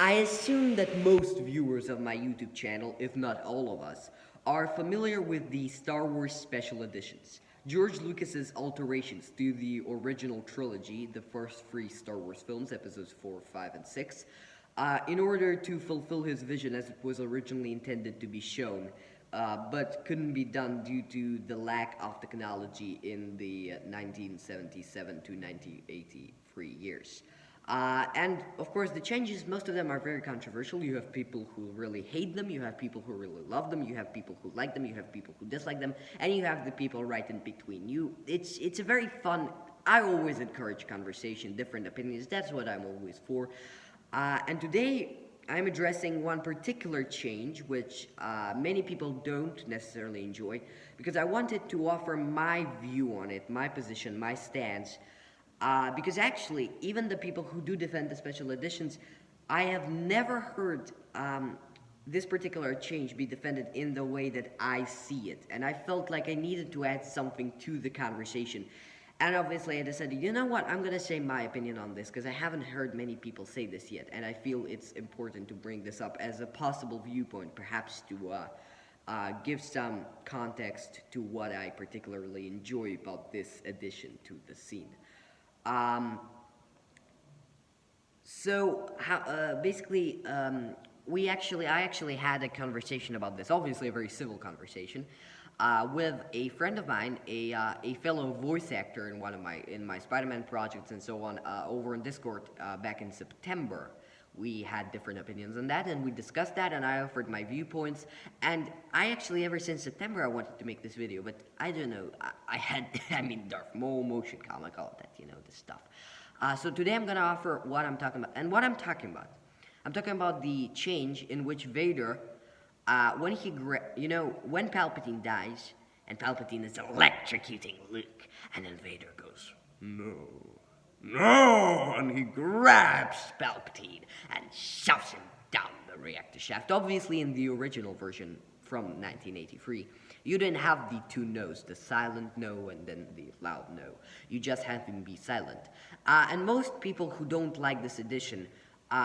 I assume that most viewers of my YouTube channel, if not all of us, are familiar with the Star Wars special editions. George Lucas's alterations to the original trilogy, the first three Star Wars films, episodes 4, 5, and 6, in order to fulfill his vision as it was originally intended to be shown, but couldn't be done due to the lack of technology in the 1977 to 1983 years. And of course, the changes, most of them are very controversial. You have people who really hate them, you have people who really love them, you have people who like them, you have people who dislike them, and you have the people right in between. It's a very fun. I always encourage conversation, different opinions. That's what I'm always for. And today, I'm addressing one particular change which many people don't necessarily enjoy, because I wanted to offer my view on it, my position, my stance. Because actually, even the people who do defend the special editions, I have never heard this particular change be defended in the way that I see it. And I felt like I needed to add something to the conversation. And obviously I decided, you know what, I'm going to say my opinion on this, because I haven't heard many people say this yet. And I feel it's important to bring this up as a possible viewpoint, perhaps to give some context to what I particularly enjoy about this addition to the scene. I actually had a conversation about this, obviously a very civil conversation, with a friend of mine, a fellow voice actor in my Spider-Man projects and so on, over in Discord, back in September. We had different opinions on that, and we discussed that, and I offered my viewpoints, and I actually, ever since September, I wanted to make this video, but I don't know, Darth Maul, motion comic, all of that, this stuff. So today I'm gonna offer what I'm talking about, and what I'm talking about the change in which Vader, when Palpatine dies, and Palpatine is electrocuting Luke, and then Vader goes, "No. No!" And he grabs Palpatine and shoves him down the reactor shaft. Obviously, in the original version from 1983, you didn't have the two no's, the silent no and then the loud no. You just had him be silent. And most people who don't like this edition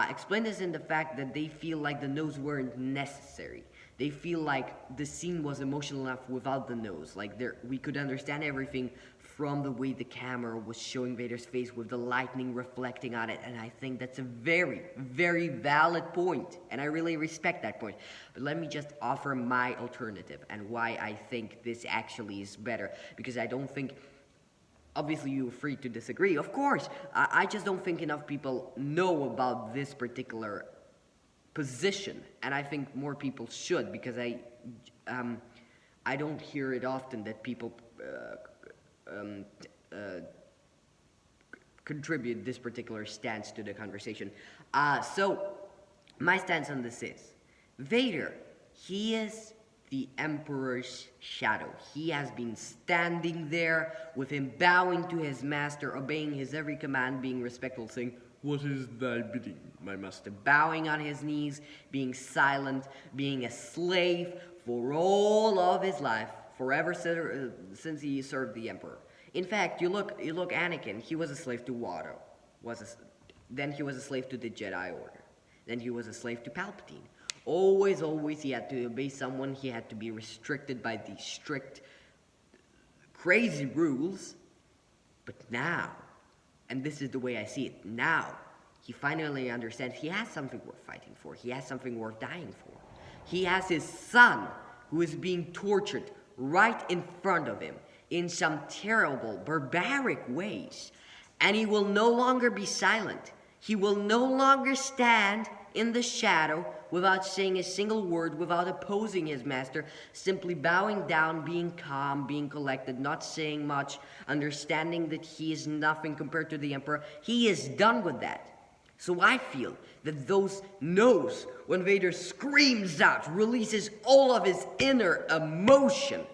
explain this in the fact that they feel like the no's weren't necessary. They feel like the scene was emotional enough without the nose. Like we could understand everything from the way the camera was showing Vader's face with the lightning reflecting on it. And I think that's a very, very valid point. And I really respect that point. But let me just offer my alternative and why I think this actually is better. Because I don't think, obviously you're free to disagree, of course. I just don't think enough people know about this particular position. And I think more people should, because I don't hear it often that people contribute this particular stance to the conversation. So my stance on this is, Vader, he is the Emperor's shadow. He has been standing there with him bowing to his master, obeying his every command, being respectful, saying, "What is thy bidding, my master?" Bowing on his knees, being silent, being a slave for all of his life, forever since he served the Emperor. In fact, you look Anakin, he was a slave to Watto. Then he was a slave to the Jedi Order. Then he was a slave to Palpatine. Always, he had to obey someone. He had to be restricted by these strict, crazy rules. But now, and this is the way I see it, now, he finally understands he has something worth fighting for. He has something worth dying for. He has his son, who is being tortured right in front of him in some terrible, barbaric ways. And he will no longer be silent. He will no longer stand in the shadow without saying a single word, without opposing his master, simply bowing down, being calm, being collected, not saying much, understanding that he is nothing compared to the Emperor. He is done with that. So I feel that those no's, when Vader screams out, releases all of his inner emotion,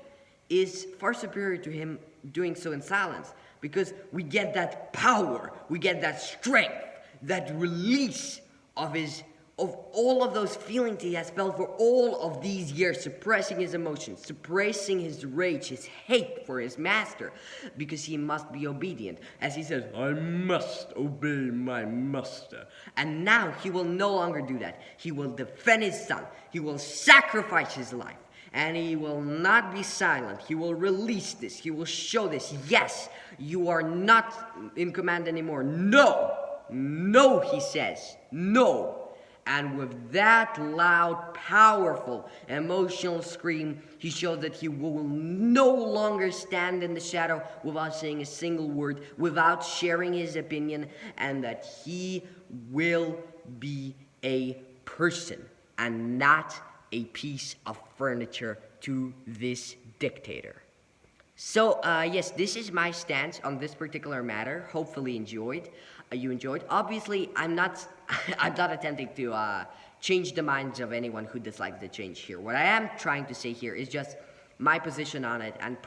is far superior to him doing so in silence, because we get that power, we get that strength, that release of his of all of those feelings he has felt for all of these years, suppressing his emotions, suppressing his rage, his hate for his master, because he must be obedient. As he says, I must obey my master. And now he will no longer do that. He will defend his son. He will sacrifice his life. And he will not be silent. He will release this. He will show this. Yes, you are not in command anymore. No. No, he says. No. And with that loud, powerful, emotional scream, he showed that he will no longer stand in the shadow without saying a single word, without sharing his opinion, and that he will be a person and not a piece of furniture to this dictator. So, yes, this is my stance on this particular matter. Hopefully you enjoyed. Obviously, I'm not I'm not attempting to change the minds of anyone who dislikes the change here. What I am trying to say here is just my position on it, and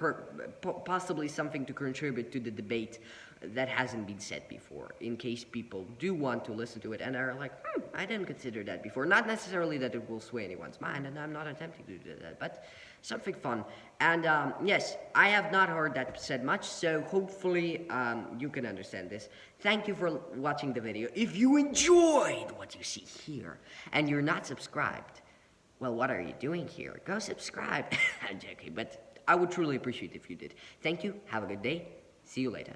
possibly something to contribute to the debate that hasn't been said before, in case people do want to listen to it and are like, I didn't consider that before. Not necessarily that it will sway anyone's mind, and I'm not attempting to do that, but something fun. And yes, I have not heard that said much, so hopefully you can understand this. Thank you for watching the video. If you enjoyed what you see here and you're not subscribed, well, what are you doing here? Go subscribe. I'm joking, but I would truly appreciate it if you did. Thank you. Have a good day. See you later.